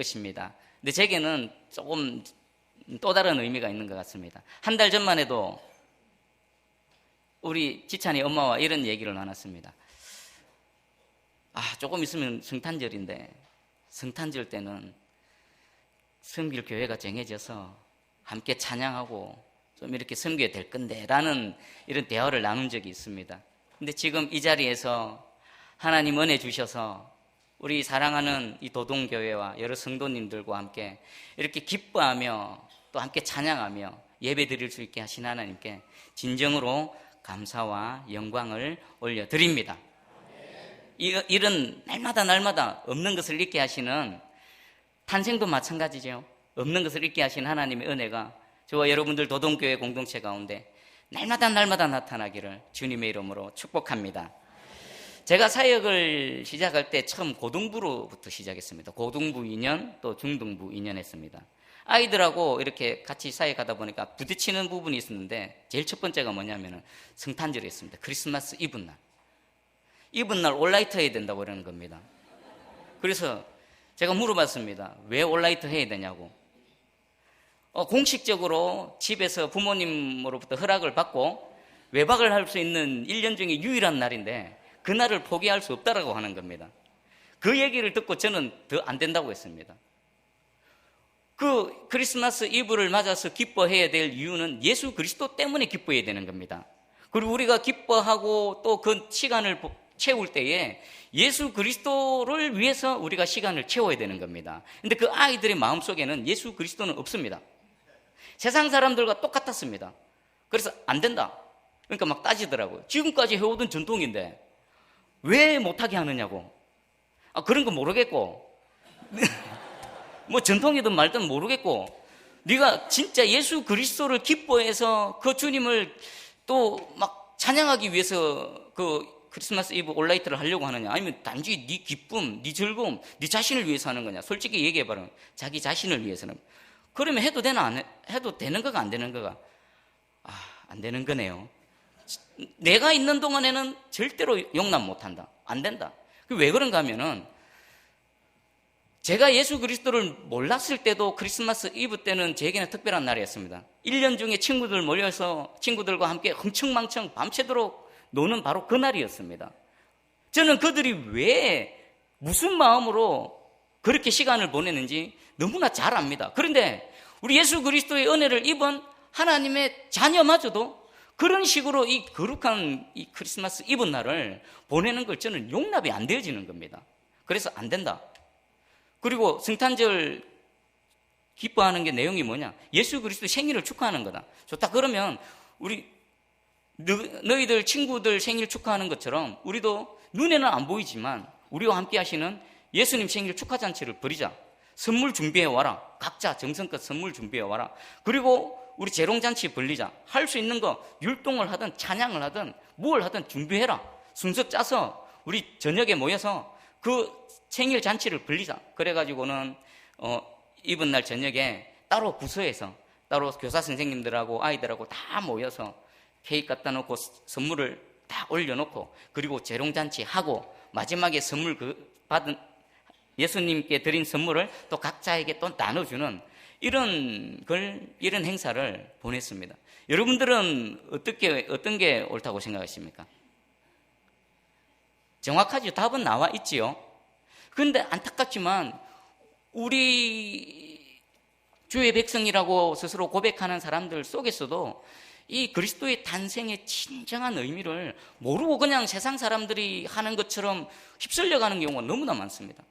것입니다. 근데 제게는 조금 또 다른 의미가 있는 것 같습니다. 한 달 전만 해도 우리 지찬이 엄마와 이런 얘기를 나눴습니다. 조금 있으면 성탄절인데 성탄절 때는 섬길 교회가 정해져서 함께 찬양하고 좀 이렇게 섬겨야 될 건데 라는 이런 대화를 나눈 적이 있습니다. 근데 지금 이 자리에서 하나님 은혜 주셔서 우리 사랑하는 이 도동교회와 여러 성도님들과 함께 이렇게 기뻐하며 또 함께 찬양하며 예배 드릴 수 있게 하신 하나님께 진정으로 감사와 영광을 올려드립니다. 이런 날마다 없는 것을 있게 하시는 탄생도 마찬가지죠. 없는 것을 있게 하신 하나님의 은혜가 저와 여러분들 도동교회 공동체 가운데 날마다 나타나기를 주님의 이름으로 축복합니다. 제가 사역을 시작할 때 처음 고등부로부터 시작했습니다. 고등부 2년 또 중등부 2년 했습니다. 아이들하고 이렇게 같이 사역하다 보니까 부딪히는 부분이 있었는데 제일 첫 번째가 뭐냐면은 성탄절이었습니다. 크리스마스 이브날 올라이트 해야 된다고 그러는 겁니다. 그래서 제가 물어봤습니다. 왜 올라이트 해야 되냐고. 공식적으로 집에서 부모님으로부터 허락을 받고 외박을 할 수 있는 1년 중에 유일한 날인데 그날을 포기할 수 없다라고 하는 겁니다. 그 얘기를 듣고 저는 더 안 된다고 했습니다. 그 크리스마스 이브를 맞아서 기뻐해야 될 이유는 예수 그리스도 때문에 기뻐해야 되는 겁니다. 그리고 우리가 기뻐하고 또 그 시간을 채울 때에 예수 그리스도를 위해서 우리가 시간을 채워야 되는 겁니다. 근데 그 아이들의 마음속에는 예수 그리스도는 없습니다. 세상 사람들과 똑같았습니다. 그래서 안 된다. 그러니까 막 따지더라고요. 지금까지 해오던 전통인데 왜 못하게 하느냐고. 그런 거 모르겠고 뭐 전통이든 말든 모르겠고 네가 진짜 예수 그리스도를 기뻐해서 그 주님을 또 막 찬양하기 위해서 그 크리스마스 이브 올라이트를 하려고 하느냐, 아니면 단지 네 기쁨, 네 즐거움, 네 자신을 위해서 하는 거냐. 솔직히 얘기해봐라. 자기 자신을 위해서는. 그러면 해도 되나 안 해도 되는 거가 안 되는 거가? 안 되는 거네요. 내가 있는 동안에는 절대로 용납 못한다. 안 된다. 왜 그런가 하면은 제가 예수 그리스도를 몰랐을 때도 크리스마스 이브 때는 제게는 특별한 날이었습니다. 1년 중에 친구들 모여서 친구들과 함께 흥청망청 밤새도록 노는 바로 그 날이었습니다. 저는 그들이 왜 무슨 마음으로 그렇게 시간을 보내는지 너무나 잘 압니다. 그런데 우리 예수 그리스도의 은혜를 입은 하나님의 자녀마저도 그런 식으로 이 거룩한 이 크리스마스 이브 날을 보내는 걸 저는 용납이 안 되어지는 겁니다. 그래서 안 된다. 그리고 성탄절 기뻐하는 게 내용이 뭐냐? 예수 그리스도 생일을 축하하는 거다. 좋다. 그러면 우리 너희들 친구들 생일 축하하는 것처럼 우리도 눈에는 안 보이지만 우리와 함께 하시는 예수님 생일 축하잔치를 벌이자. 선물 준비해와라. 각자 정성껏 선물 준비해와라. 그리고 우리 재롱잔치 벌리자. 할 수 있는 거 율동을 하든 찬양을 하든 뭘 하든 준비해라. 순서 짜서 우리 저녁에 모여서 그 생일 잔치를 벌리자. 그래가지고는 이번 날 저녁에 따로 부서에서 따로 교사 선생님들하고 아이들하고 다 모여서 케이크 갖다 놓고 선물을 다 올려놓고 그리고 재롱잔치 하고 마지막에 선물 받은 예수님께 드린 선물을 또 각자에게 또 나눠주는 이런 행사를 보냈습니다. 여러분들은 어떤 게 옳다고 생각하십니까? 정확하죠. 답은 나와 있지요. 그런데 안타깝지만 우리 주의 백성이라고 스스로 고백하는 사람들 속에서도 이 그리스도의 탄생의 진정한 의미를 모르고 그냥 세상 사람들이 하는 것처럼 휩쓸려가는 경우가 너무나 많습니다.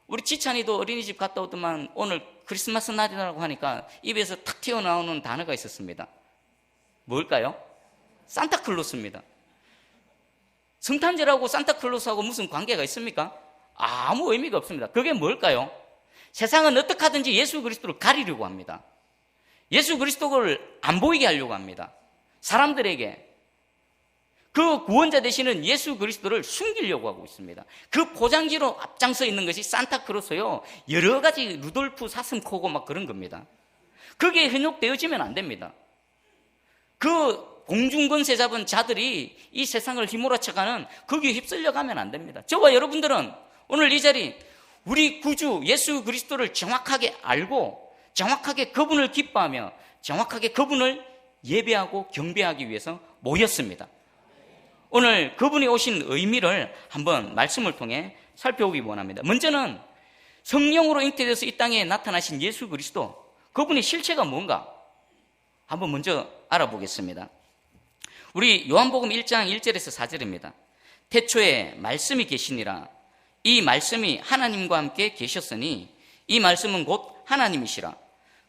우리 지찬이도 어린이집 갔다 오더만 오늘 크리스마스 날이라고 하니까 입에서 탁 튀어나오는 단어가 있었습니다. 뭘까요? 산타클로스입니다. 성탄절하고 산타클로스하고 무슨 관계가 있습니까? 아무 의미가 없습니다. 그게 뭘까요? 세상은 어떻게 하든지 예수 그리스도를 가리려고 합니다. 예수 그리스도를 안 보이게 하려고 합니다. 사람들에게 그 구원자 되시는 예수 그리스도를 숨기려고 하고 있습니다. 그 포장지로 앞장서 있는 것이 산타클로스요. 여러 가지 루돌프 사슴코고 막 그런 겁니다. 그게 현혹되어지면 안 됩니다. 그 공중권세 잡은 자들이 이 세상을 휘몰아쳐가는 거기에 휩쓸려가면 안 됩니다. 저와 여러분들은 오늘 이 자리 우리 구주 예수 그리스도를 정확하게 알고 정확하게 그분을 기뻐하며 정확하게 그분을 예배하고 경배하기 위해서 모였습니다. 오늘 그분이 오신 의미를 한번 말씀을 통해 살펴보기 원합니다. 먼저는 성령으로 잉태돼서 이 땅에 나타나신 예수 그리스도, 그분의 실체가 뭔가 한번 먼저 알아보겠습니다. 우리 요한복음 1장 1절에서 4절입니다. 태초에 말씀이 계시니라. 이 말씀이 하나님과 함께 계셨으니 이 말씀은 곧 하나님이시라.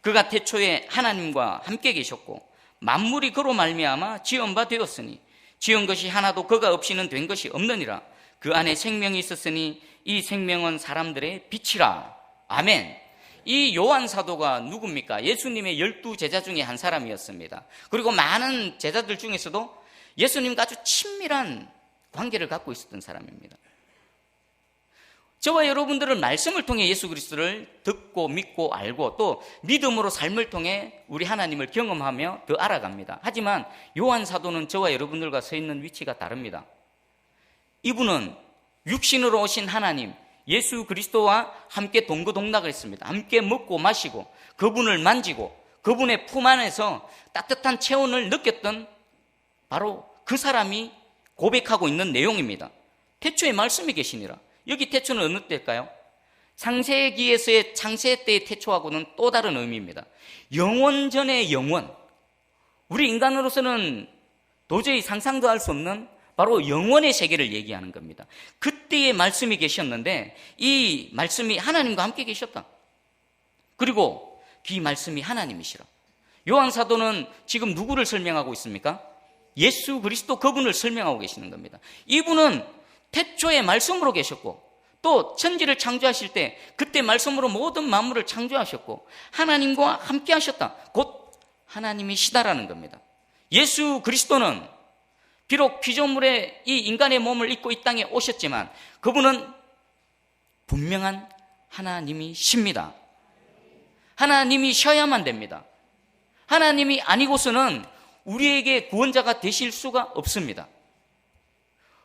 그가 태초에 하나님과 함께 계셨고 만물이 그로 말미암아 지은 바 되었으니 지은 것이 하나도 그가 없이는 된 것이 없느니라. 그 안에 생명이 있었으니 이 생명은 사람들의 빛이라. 아멘. 이 요한 사도가 누굽니까? 예수님의 12제자 중에 한 사람이었습니다. 그리고 많은 제자들 중에서도 예수님과 아주 친밀한 관계를 갖고 있었던 사람입니다. 저와 여러분들은 말씀을 통해 예수 그리스도를 듣고 믿고 알고 또 믿음으로 삶을 통해 우리 하나님을 경험하며 더 알아갑니다. 하지만 요한 사도는 저와 여러분들과 서 있는 위치가 다릅니다. 이분은 육신으로 오신 하나님 예수 그리스도와 함께 동거동락을 했습니다. 함께 먹고 마시고 그분을 만지고 그분의 품 안에서 따뜻한 체온을 느꼈던 바로 그 사람이 고백하고 있는 내용입니다. 태초에 말씀이 계시니라. 여기 태초는 어느 때일까요? 창세기에서의 창세 때의 태초하고는 또 다른 의미입니다. 영원 전의 영원. 우리 인간으로서는 도저히 상상도 할 수 없는 바로 영원의 세계를 얘기하는 겁니다. 그때의 말씀이 계셨는데 이 말씀이 하나님과 함께 계셨다. 그리고 그 말씀이 하나님이시라. 요한 사도는 지금 누구를 설명하고 있습니까? 예수 그리스도 그분을 설명하고 계시는 겁니다. 이분은 태초에 말씀으로 계셨고 또 천지를 창조하실 때 그때 말씀으로 모든 만물을 창조하셨고 하나님과 함께 하셨다. 곧 하나님이시다라는 겁니다. 예수 그리스도는 비록 피조물의 이 인간의 몸을 입고 이 땅에 오셨지만 그분은 분명한 하나님이십니다. 하나님이셔야만 됩니다. 하나님이 아니고서는 우리에게 구원자가 되실 수가 없습니다.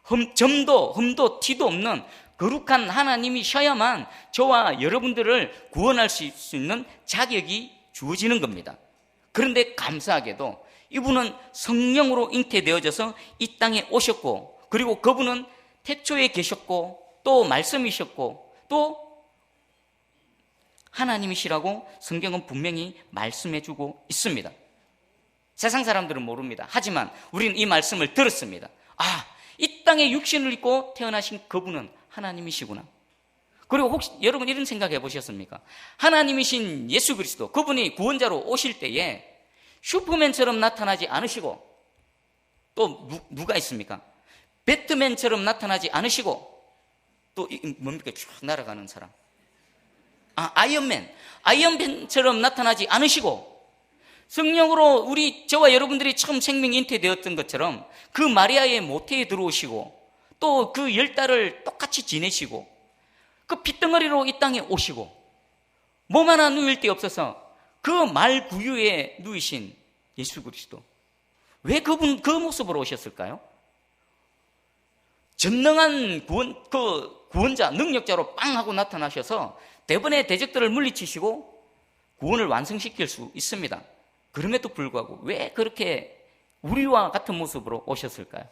흠도 티도 없는 거룩한 하나님이셔야만 저와 여러분들을 구원할 수 있는 자격이 주어지는 겁니다. 그런데 감사하게도 이분은 성령으로 잉태되어져서 이 땅에 오셨고 그리고 그분은 태초에 계셨고 또 말씀이셨고 또 하나님이시라고 성경은 분명히 말씀해주고 있습니다. 세상 사람들은 모릅니다. 하지만 우리는 이 말씀을 들었습니다. 이 땅에 육신을 입고 태어나신 그분은 하나님이시구나. 그리고 혹시 여러분 이런 생각 해보셨습니까? 하나님이신 예수 그리스도 그분이 구원자로 오실 때에 슈퍼맨처럼 나타나지 않으시고 또 누가 있습니까? 배트맨처럼 나타나지 않으시고 또 뭡니까? 쭉 날아가는 사람. 아이언맨처럼 나타나지 않으시고 성령으로 저와 여러분들이 처음 생명이 잉태되었던 것처럼 그 마리아의 모태에 들어오시고 또 그 10달을 똑같이 지내시고 그 핏덩어리로 이 땅에 오시고 몸 하나 누일 데 없어서 그 말 구유에 누이신 예수 그리스도. 왜 그 모습으로 오셨을까요? 전능한 구원자, 능력자로 빵 하고 나타나셔서 대번의 대적들을 물리치시고 구원을 완성시킬 수 있습니다. 그럼에도 불구하고 왜 그렇게 우리와 같은 모습으로 오셨을까요?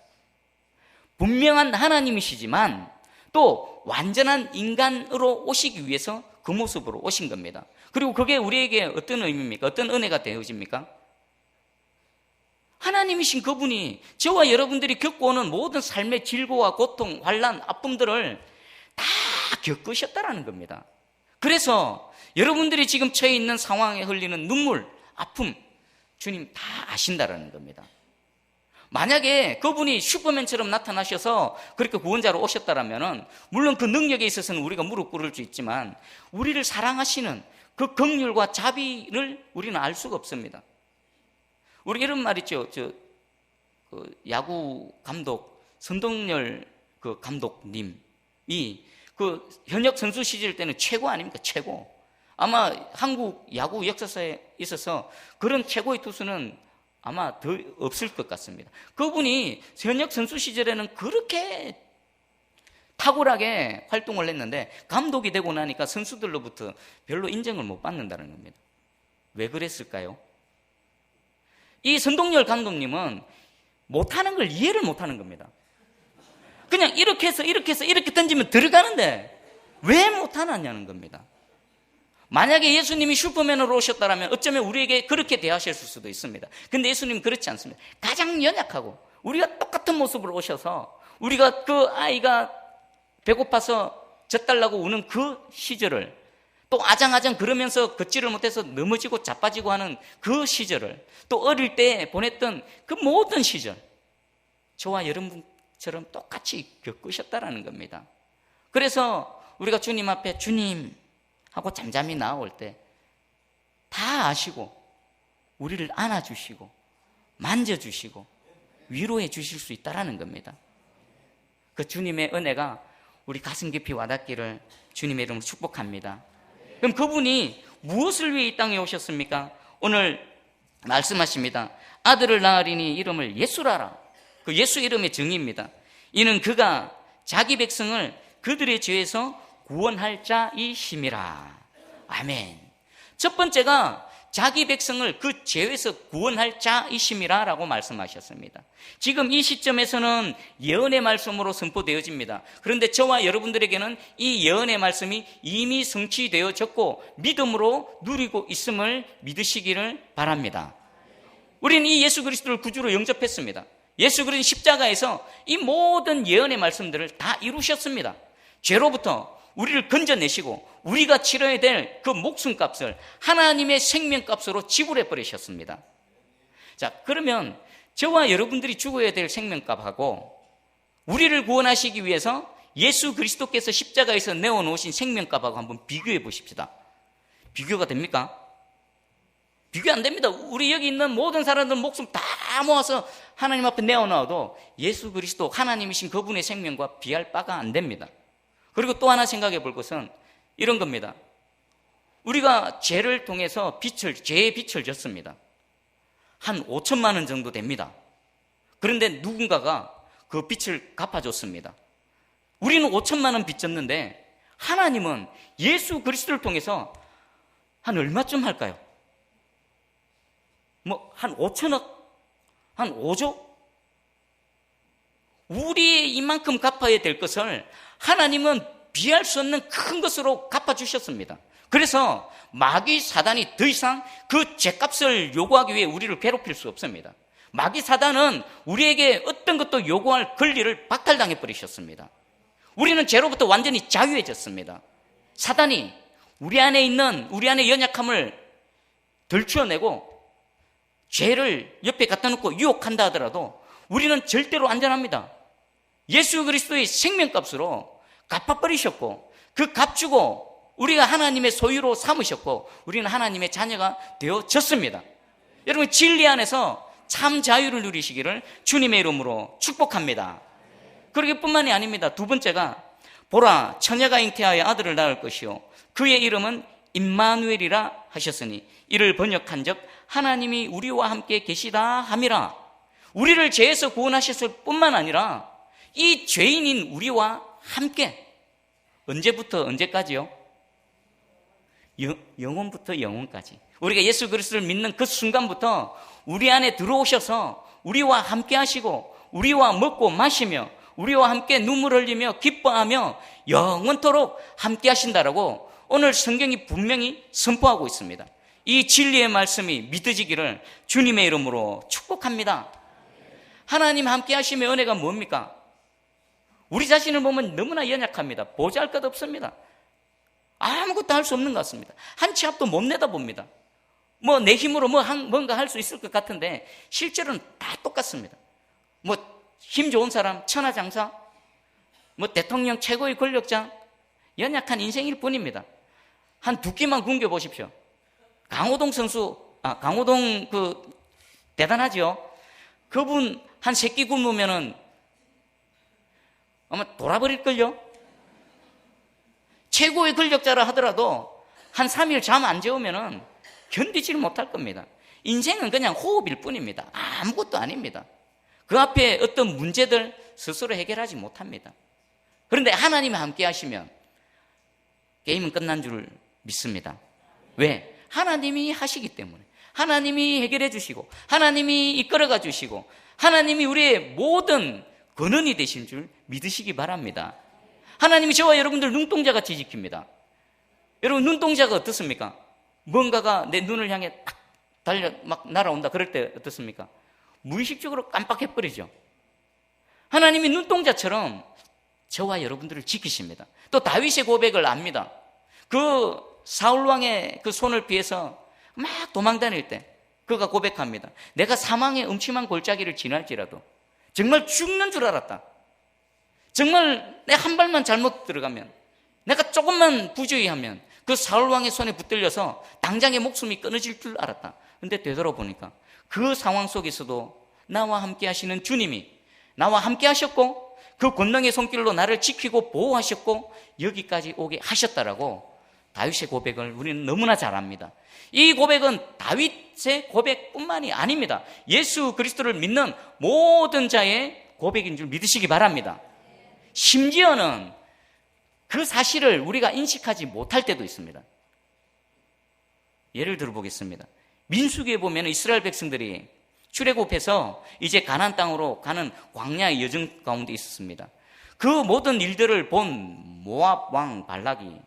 분명한 하나님이시지만 또 완전한 인간으로 오시기 위해서 그 모습으로 오신 겁니다. 그리고 그게 우리에게 어떤 의미입니까? 어떤 은혜가 되어집니까? 하나님이신 그분이 저와 여러분들이 겪어오는 모든 삶의 질고와 고통, 환난, 아픔들을 다 겪으셨다라는 겁니다. 그래서 여러분들이 지금 처해 있는 상황에 흘리는 눈물, 아픔, 주님 다 아신다라는 겁니다. 만약에 그분이 슈퍼맨처럼 나타나셔서 그렇게 구원자로 오셨다라면은 물론 그 능력에 있어서는 우리가 무릎 꿇을 수 있지만 우리를 사랑하시는 그 긍휼과 자비를 우리는 알 수가 없습니다. 우리 이런 말 있죠. 그 야구 감독 선동열 그 감독님이 그 현역 선수 시절 때는 최고 아닙니까? 최고. 아마 한국 야구 역사에 있어서 그런 최고의 투수는 아마 더 없을 것 같습니다. 그분이 현역 선수 시절에는 그렇게 탁월하게 활동을 했는데 감독이 되고 나니까 선수들로부터 별로 인정을 못 받는다는 겁니다. 왜 그랬을까요? 이 선동열 감독님은 못하는 걸 이해를 못하는 겁니다. 그냥 이렇게 해서 이렇게 던지면 들어가는데 왜 못하느냐는 겁니다. 만약에 예수님이 슈퍼맨으로 오셨다면 어쩌면 우리에게 그렇게 대하셨을 수도 있습니다. 근데 예수님은 그렇지 않습니다. 가장 연약하고 우리가 똑같은 모습으로 오셔서 우리가 그 아이가 배고파서 젖달라고 우는 그 시절을, 또 아장아장 그러면서 걷지를 못해서 넘어지고 자빠지고 하는 그 시절을, 또 어릴 때 보냈던 그 모든 시절, 저와 여러분처럼 똑같이 겪으셨다라는 겁니다. 그래서 우리가 주님 앞에 주님 하고 잠잠히 나올 때 다 아시고 우리를 안아주시고 만져주시고 위로해 주실 수 있다라는 겁니다. 그 주님의 은혜가 우리 가슴 깊이 와닿기를 주님의 이름으로 축복합니다. 그럼 그분이 무엇을 위해 이 땅에 오셨습니까? 오늘 말씀하십니다. 아들을 낳으리니 이름을 예수라라. 그 예수 이름의 정의입니다. 이는 그가 자기 백성을 그들의 죄에서 구원할 자이심이라. 아멘. 첫 번째가 자기 백성을 그 죄에서 구원할 자이심이라 라고 말씀하셨습니다. 지금 이 시점에서는 예언의 말씀으로 선포되어집니다. 그런데 저와 여러분들에게는 이 예언의 말씀이 이미 성취되어졌고 믿음으로 누리고 있음을 믿으시기를 바랍니다. 우리는 이 예수 그리스도를 구주로 영접했습니다. 예수 그리스도 십자가에서 이 모든 예언의 말씀들을 다 이루셨습니다. 죄로부터 우리를 건져내시고 우리가 치러야 될 그 목숨값을 하나님의 생명값으로 지불해 버리셨습니다. 자, 그러면 저와 여러분들이 죽어야 될 생명값하고 우리를 구원하시기 위해서 예수 그리스도께서 십자가에서 내어놓으신 생명값하고 한번 비교해 보십시다. 비교가 됩니까? 비교 안 됩니다. 우리 여기 있는 모든 사람들 목숨 다 모아서 하나님 앞에 내어놔도 예수 그리스도 하나님이신 그분의 생명과 비할 바가 안 됩니다. 그리고 또 하나 생각해 볼 것은 이런 겁니다. 우리가 죄를 통해서 죄의 빚을 졌습니다. 한 5천만 원 정도 됩니다. 그런데 누군가가 그 빚을 갚아줬습니다. 우리는 5천만 원 빚 졌는데 하나님은 예수 그리스도를 통해서 한 얼마쯤 할까요? 한 5천억? 한 5조? 우리 이만큼 갚아야 될 것을 하나님은 비할 수 없는 큰 것으로 갚아주셨습니다. 그래서 마귀 사단이 더 이상 그 죄값을 요구하기 위해 우리를 괴롭힐 수 없습니다. 마귀 사단은 우리에게 어떤 것도 요구할 권리를 박탈당해 버리셨습니다. 우리는 죄로부터 완전히 자유해졌습니다. 사단이 우리 안에 있는 우리 안의 연약함을 덜추어내고 죄를 옆에 갖다 놓고 유혹한다 하더라도 우리는 절대로 안전합니다. 예수 그리스도의 생명값으로 갚아버리셨고 그 값주고 우리가 하나님의 소유로 삼으셨고 우리는 하나님의 자녀가 되어졌습니다. 여러분 진리 안에서 참 자유를 누리시기를 주님의 이름으로 축복합니다. 그러기 뿐만이 아닙니다. 두 번째가 보라 처녀가 잉태하여 아들을 낳을 것이요 그의 이름은 임마누엘이라 하셨으니 이를 번역한 적 하나님이 우리와 함께 계시다 함이라. 우리를 죄에서 구원하셨을 뿐만 아니라 이 죄인인 우리와 함께 언제부터 언제까지요? 영원부터 영원까지. 우리가 예수 그리스도를 믿는 그 순간부터 우리 안에 들어오셔서 우리와 함께 하시고 우리와 먹고 마시며 우리와 함께 눈물 흘리며 기뻐하며 영원토록 함께 하신다라고 오늘 성경이 분명히 선포하고 있습니다. 이 진리의 말씀이 믿어지기를 주님의 이름으로 축복합니다. 하나님 함께 하심의 은혜가 뭡니까? 우리 자신을 보면 너무나 연약합니다. 보잘것 없습니다. 아무것도 할 수 없는 것 같습니다. 한 치 앞도 못 내다봅니다. 내 힘으로 뭔가 할 수 있을 것 같은데 실제로는 다 똑같습니다. 힘 좋은 사람, 천하장사, 대통령 최고의 권력자, 연약한 인생일 뿐입니다. 한 두 끼만 굶겨보십시오. 강호동 선수, 강호동 대단하죠? 그분 한 세 끼 굶으면은 아마 돌아버릴걸요? 최고의 권력자라 하더라도 한 3일 잠 안 재우면은 견디지를 못할 겁니다. 인생은 그냥 호흡일 뿐입니다. 아무것도 아닙니다. 그 앞에 어떤 문제들 스스로 해결하지 못합니다. 그런데 하나님이 함께 하시면 게임은 끝난 줄 믿습니다. 왜? 하나님이 하시기 때문에. 하나님이 해결해 주시고, 하나님이 이끌어가 주시고, 하나님이 우리의 모든 근원이 되신 줄 믿으시기 바랍니다. 하나님이 저와 여러분들 눈동자같이 지킵니다. 여러분, 눈동자가 어떻습니까? 뭔가가 내 눈을 향해 딱 달려 막 날아온다 그럴 때 어떻습니까? 무의식적으로 깜빡해버리죠. 하나님이 눈동자처럼 저와 여러분들을 지키십니다. 또 다윗의 고백을 압니다. 그 사울왕의 그 손을 피해서 막 도망다닐 때 그가 고백합니다. 내가 사망의 음침한 골짜기를 지날지라도 정말 죽는 줄 알았다. 정말 내 한 발만 잘못 들어가면, 내가 조금만 부주의하면 그 사울왕의 손에 붙들려서 당장의 목숨이 끊어질 줄 알았다. 근데 되돌아보니까 그 상황 속에서도 나와 함께 하시는 주님이 나와 함께 하셨고, 그 권능의 손길로 나를 지키고 보호하셨고 여기까지 오게 하셨다라고 다윗의 고백을 우리는 너무나 잘 압니다. 이 고백은 다윗의 고백뿐만이 아닙니다. 예수 그리스도를 믿는 모든 자의 고백인 줄 믿으시기 바랍니다. 심지어는 그 사실을 우리가 인식하지 못할 때도 있습니다. 예를 들어 보겠습니다. 민수기에 보면 이스라엘 백성들이 출애굽해서 이제 가나안 땅으로 가는 광야의 여정 가운데 있었습니다. 그 모든 일들을 본 모압 왕 발락이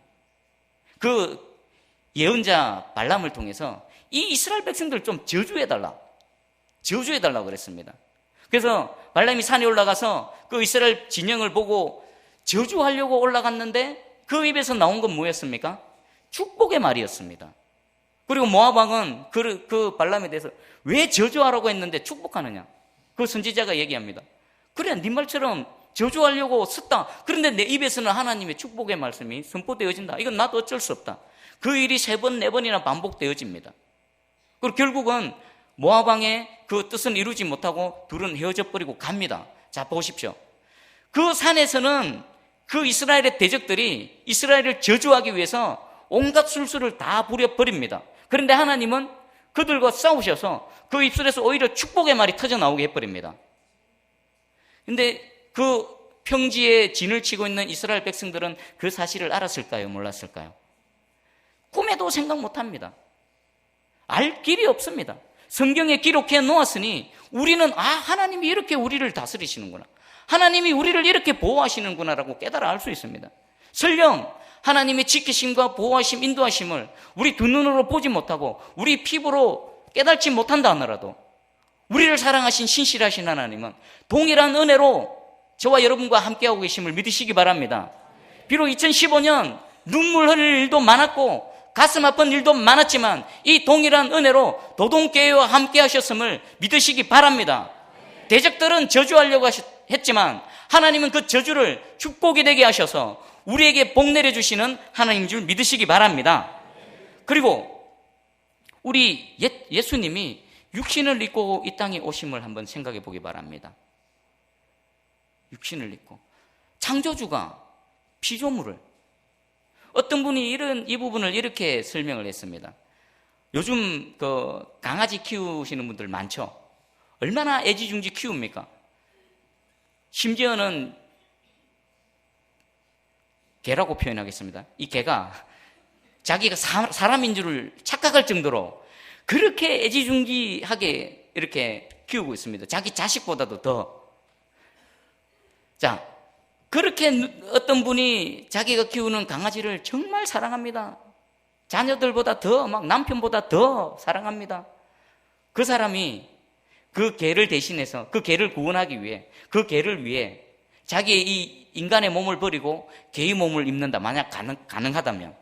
그 예언자 발람을 통해서 이 이스라엘 백성들 좀 저주해달라고 그랬습니다. 그래서 발람이 산에 올라가서 그 이스라엘 진영을 보고 저주하려고 올라갔는데 그 입에서 나온 건 뭐였습니까? 축복의 말이었습니다. 그리고 모압 왕은 그 발람에 대해서 왜 저주하라고 했는데 축복하느냐? 그 선지자가 얘기합니다. 그래, 네 말처럼 저주하려고 썼다. 그런데 내 입에서는 하나님의 축복의 말씀이 선포되어진다. 이건 나도 어쩔 수 없다. 그 일이 3번, 4번이나 반복되어집니다. 그리고 결국은 모압 왕의 그 뜻은 이루지 못하고 둘은 헤어져 버리고 갑니다. 자, 보십시오. 그 산에서는 그 이스라엘의 대적들이 이스라엘을 저주하기 위해서 온갖 술수를 다 부려버립니다. 그런데 하나님은 그들과 싸우셔서 그 입술에서 오히려 축복의 말이 터져나오게 해버립니다. 그런데 그 평지에 진을 치고 있는 이스라엘 백성들은 그 사실을 알았을까요? 몰랐을까요? 꿈에도 생각 못합니다. 알 길이 없습니다. 성경에 기록해 놓았으니 우리는 하나님이 이렇게 우리를 다스리시는구나, 하나님이 우리를 이렇게 보호하시는구나라고 깨달아 알 수 있습니다. 설령 하나님의 지키심과 보호하심, 인도하심을 우리 두 눈으로 보지 못하고 우리 피부로 깨닫지 못한다 하더라도 우리를 사랑하신 신실하신 하나님은 동일한 은혜로 저와 여러분과 함께하고 계심을 믿으시기 바랍니다. 비록 2015년 눈물 흘릴 일도 많았고 가슴 아픈 일도 많았지만 이 동일한 은혜로 도동교회와 함께 하셨음을 믿으시기 바랍니다. 대적들은 저주하려고 했지만 하나님은 그 저주를 축복이 되게 하셔서 우리에게 복 내려주시는 하나님인 줄 믿으시기 바랍니다. 그리고 우리 예수님이 육신을 입고 이 땅에 오심을 한번 생각해 보기 바랍니다. 육신을 입고 창조주가 피조물을, 어떤 분이 이 부분을 이렇게 설명을 했습니다. 요즘 그 강아지 키우시는 분들 많죠? 얼마나 애지중지 키웁니까? 심지어는 개라고 표현하겠습니다. 이 개가 자기가 사람인 줄을 착각할 정도로 그렇게 애지중지하게 이렇게 키우고 있습니다. 자기 자식보다도 더. 자, 그렇게 어떤 분이 자기가 키우는 강아지를 정말 사랑합니다. 자녀들보다 더, 막 남편보다 더 사랑합니다. 그 사람이 그 개를 대신해서 그 개를 구원하기 위해, 그 개를 위해 자기의 이 인간의 몸을 버리고 개의 몸을 입는다. 만약 가능하다면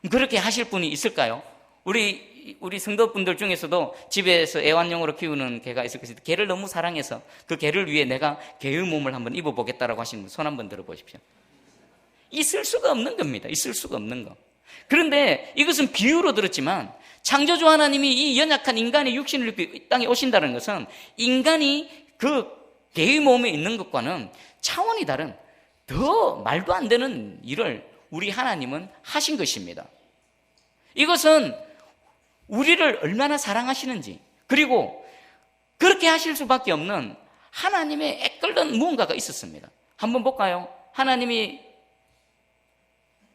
그렇게 하실 분이 있을까요? 우리 성도분들 중에서도 집에서 애완용으로 키우는 개가 있을 것입니다. 개를 너무 사랑해서 그 개를 위해 내가 개의 몸을 한번 입어보겠다라고 하시는 분 손 한번 들어보십시오. 있을 수가 없는 겁니다. 있을 수가 없는 거. 그런데 이것은 비유로 들었지만 창조주 하나님이 이 연약한 인간의 육신을 입고 이 땅에 오신다는 것은 인간이 그 개의 몸에 있는 것과는 차원이 다른 더 말도 안 되는 일을 우리 하나님은 하신 것입니다. 이것은 우리를 얼마나 사랑하시는지, 그리고 그렇게 하실 수밖에 없는 하나님의 애끓는 무언가가 있었습니다. 한번 볼까요? 하나님이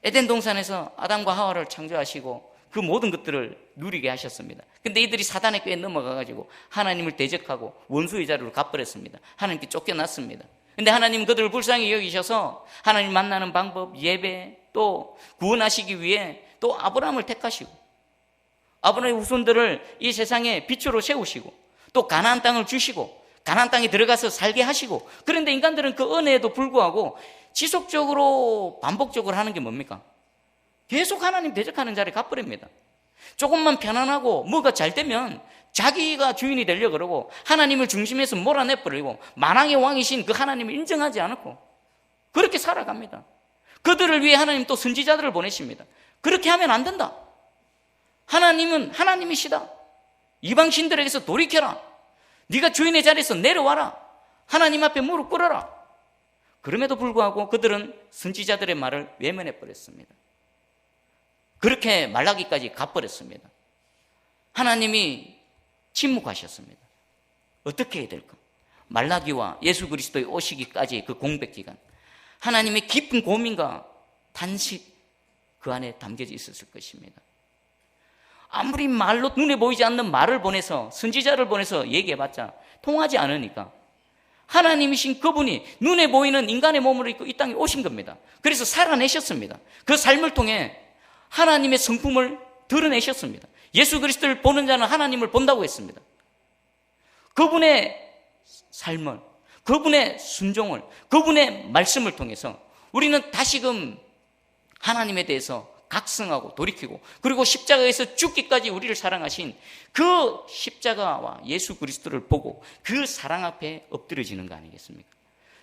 에덴 동산에서 아담과 하와를 창조하시고 그 모든 것들을 누리게 하셨습니다. 근데 이들이 사단의 꾀에 넘어가가지고 하나님을 대적하고 원수의 자리로 가버렸습니다. 하나님께 쫓겨났습니다. 근데 하나님은 그들을 불쌍히 여기셔서 하나님 만나는 방법, 예배, 또 구원하시기 위해 또 아브라함을 택하시고 아브라함의 후손들을 이 세상에 빛으로 세우시고 또 가나안 땅을 주시고 가나안 땅에 들어가서 살게 하시고, 그런데 인간들은 그 은혜에도 불구하고 지속적으로 반복적으로 하는 게 뭡니까? 계속 하나님 대적하는 자리에 가버립니다. 조금만 편안하고 뭐가 잘 되면 자기가 주인이 되려고 그러고 하나님을 중심에서 몰아내버리고 만왕의 왕이신 그 하나님을 인정하지 않고 그렇게 살아갑니다. 그들을 위해 하나님 또 선지자들을 보내십니다. 그렇게 하면 안 된다. 하나님은 하나님이시다. 이방 신들에게서 돌이켜라. 네가 주인의 자리에서 내려와라. 하나님 앞에 무릎 꿇어라. 그럼에도 불구하고 그들은 선지자들의 말을 외면해버렸습니다. 그렇게 말라기까지 가버렸습니다. 하나님이 침묵하셨습니다. 어떻게 해야 될까? 말라기와 예수 그리스도의 오시기까지 그 공백 기간, 하나님의 깊은 고민과 단식 그 안에 담겨져 있었을 것입니다. 아무리 말로 눈에 보이지 않는 말을 보내서 선지자를 보내서 얘기해봤자 통하지 않으니까 하나님이신 그분이 눈에 보이는 인간의 몸으로 입고 이 땅에 오신 겁니다. 그래서 살아내셨습니다. 그 삶을 통해 하나님의 성품을 드러내셨습니다. 예수 그리스도를 보는 자는 하나님을 본다고 했습니다. 그분의 삶을, 그분의 순종을, 그분의 말씀을 통해서 우리는 다시금 하나님에 대해서 각성하고 돌이키고, 그리고 십자가에서 죽기까지 우리를 사랑하신 그 십자가와 예수 그리스도를 보고 그 사랑 앞에 엎드려지는 거 아니겠습니까?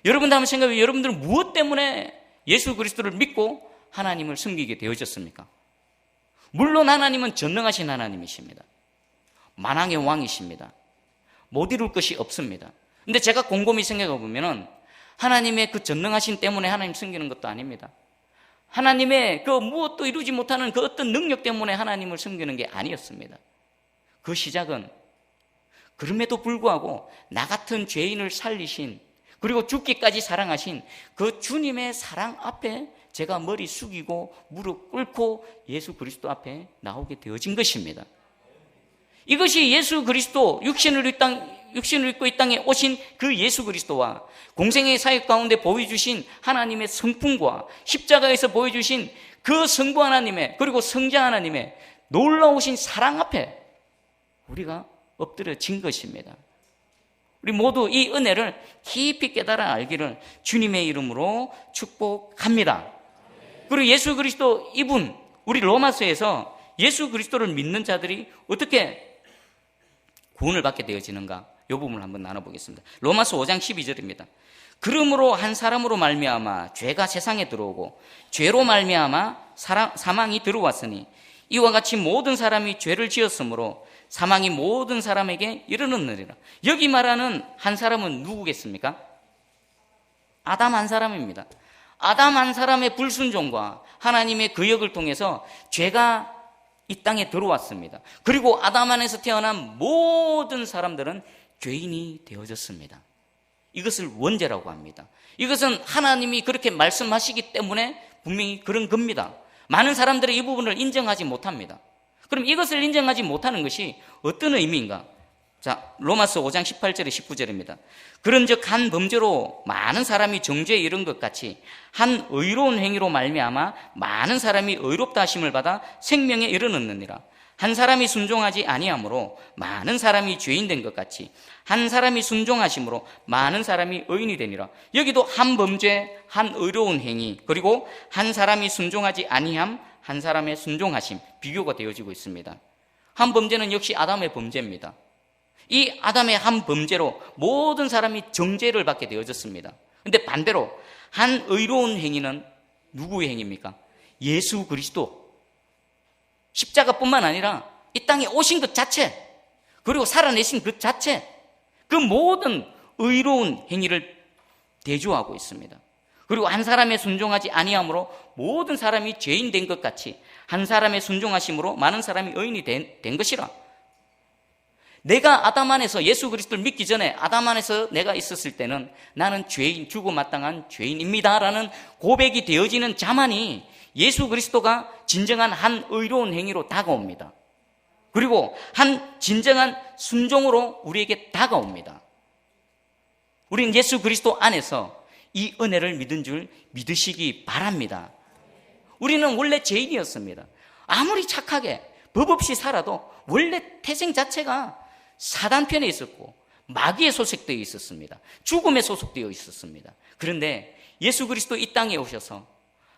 여러분들 한번 생각해 보세요. 여러분들은 무엇 때문에 예수 그리스도를 믿고 하나님을 섬기게 되어졌습니까? 물론 하나님은 전능하신 하나님이십니다. 만왕의 왕이십니다. 못 이룰 것이 없습니다. 근데 제가 곰곰이 생각해 보면은 하나님의 그 전능하신 때문에 하나님 섬기는 것도 아닙니다. 하나님의 그 무엇도 이루지 못하는 그 어떤 능력 때문에 하나님을 섬기는 게 아니었습니다. 그 시작은 그럼에도 불구하고 나 같은 죄인을 살리신, 그리고 죽기까지 사랑하신 그 주님의 사랑 앞에 제가 머리 숙이고 무릎 꿇고 예수 그리스도 앞에 나오게 되어진 것입니다. 이것이 예수 그리스도 육신을 입고 이 땅에 오신 그 예수 그리스도와 공생의 사역 가운데 보여주신 하나님의 성품과 십자가에서 보여주신 그 성부 하나님의, 그리고 성자 하나님의 놀라우신 사랑 앞에 우리가 엎드려진 것입니다. 우리 모두 이 은혜를 깊이 깨달아 알기를 주님의 이름으로 축복합니다. 그리고 예수 그리스도 이분, 우리 로마서에서 예수 그리스도를 믿는 자들이 어떻게 구원을 받게 되어지는가, 이 부분을 한번 나눠보겠습니다. 로마서 5장 12절입니다. 그러므로 한 사람으로 말미암아 죄가 세상에 들어오고 죄로 말미암아 사망이 들어왔으니 이와 같이 모든 사람이 죄를 지었으므로 사망이 모든 사람에게 이르렀느니라. 여기 말하는 한 사람은 누구겠습니까? 아담 한 사람입니다. 아담 한 사람의 불순종과 하나님의 그 역을 통해서 죄가 이 땅에 들어왔습니다. 그리고 아담 안에서 태어난 모든 사람들은 죄인이 되어졌습니다. 이것을 원죄라고 합니다. 이것은 하나님이 그렇게 말씀하시기 때문에 분명히 그런 겁니다. 많은 사람들이 이 부분을 인정하지 못합니다. 그럼 이것을 인정하지 못하는 것이 어떤 의미인가? 자, 로마서 5장 18절에 19절입니다. 그런즉 한 범죄로 많은 사람이 정죄에 이른 것 같이 한 의로운 행위로 말미암아 많은 사람이 의롭다 하심을 받아 생명에 이르렀느니라. 한 사람이 순종하지 아니함으로 많은 사람이 죄인 된 것 같이 한 사람이 순종하심으로 많은 사람이 의인이 되니라. 여기도 한 범죄, 한 의로운 행위, 그리고 한 사람이 순종하지 아니함, 한 사람의 순종하심, 비교가 되어지고 있습니다. 한 범죄는 역시 아담의 범죄입니다. 이 아담의 한 범죄로 모든 사람이 정죄를 받게 되어졌습니다. 그런데 반대로 한 의로운 행위는 누구의 행위입니까? 예수 그리스도. 십자가뿐만 아니라 이 땅에 오신 것 자체, 그리고 살아내신 것 자체, 그 모든 의로운 행위를 대조하고 있습니다. 그리고 한 사람의 순종하지 아니함으로 모든 사람이 죄인 된 것 같이 한 사람의 순종하심으로 많은 사람이 의인이 된 것이라. 내가 아담 안에서 예수 그리스도를 믿기 전에 아담 안에서 내가 있었을 때는 나는 죄인, 죽어마땅한 죄인입니다라는 고백이 되어지는 자만이 예수 그리스도가 진정한 한 의로운 행위로 다가옵니다. 그리고 한 진정한 순종으로 우리에게 다가옵니다. 우리는 예수 그리스도 안에서 이 은혜를 믿은 줄 믿으시기 바랍니다. 우리는 원래 죄인이었습니다. 아무리 착하게 법 없이 살아도 원래 태생 자체가 사단 편에 있었고 마귀에 소속되어 있었습니다. 죽음에 소속되어 있었습니다. 그런데 예수 그리스도 이 땅에 오셔서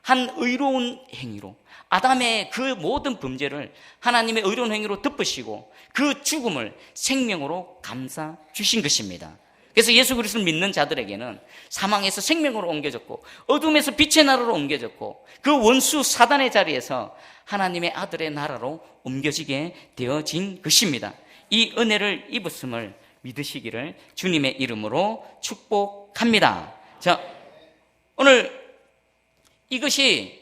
한 의로운 행위로 아담의 그 모든 범죄를 하나님의 의로운 행위로 덮으시고 그 죽음을 생명으로 감싸 주신 것입니다. 그래서 예수 그리스도를 믿는 자들에게는 사망에서 생명으로 옮겨졌고 어둠에서 빛의 나라로 옮겨졌고 그 원수 사단의 자리에서 하나님의 아들의 나라로 옮겨지게 되어진 것입니다. 이 은혜를 입었음을 믿으시기를 주님의 이름으로 축복합니다. 자, 오늘 이것이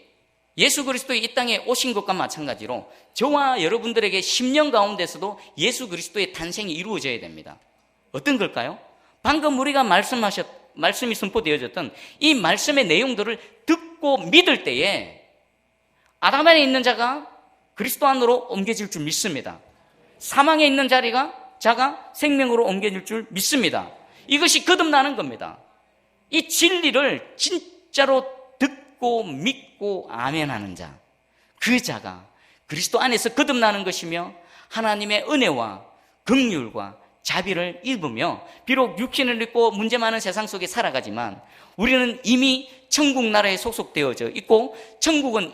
예수 그리스도의 이 땅에 오신 것과 마찬가지로 저와 여러분들에게 10년 가운데서도 예수 그리스도의 탄생이 이루어져야 됩니다. 어떤 걸까요? 방금 우리가 말씀이 선포되어졌던 이 말씀의 내용들을 듣고 믿을 때에 아담 안에 있는 자가 그리스도 안으로 옮겨질 줄 믿습니다. 사망에 있는 자가 생명으로 옮겨질 줄 믿습니다. 이것이 거듭나는 겁니다. 이 진리를 진짜로 듣고 믿고 아멘하는 자, 그 자가 그리스도 안에서 거듭나는 것이며 하나님의 은혜와 긍휼과 자비를 입으며 비록 육신을 입고 문제 많은 세상 속에 살아가지만 우리는 이미 천국 나라에 소속되어져 있고 천국은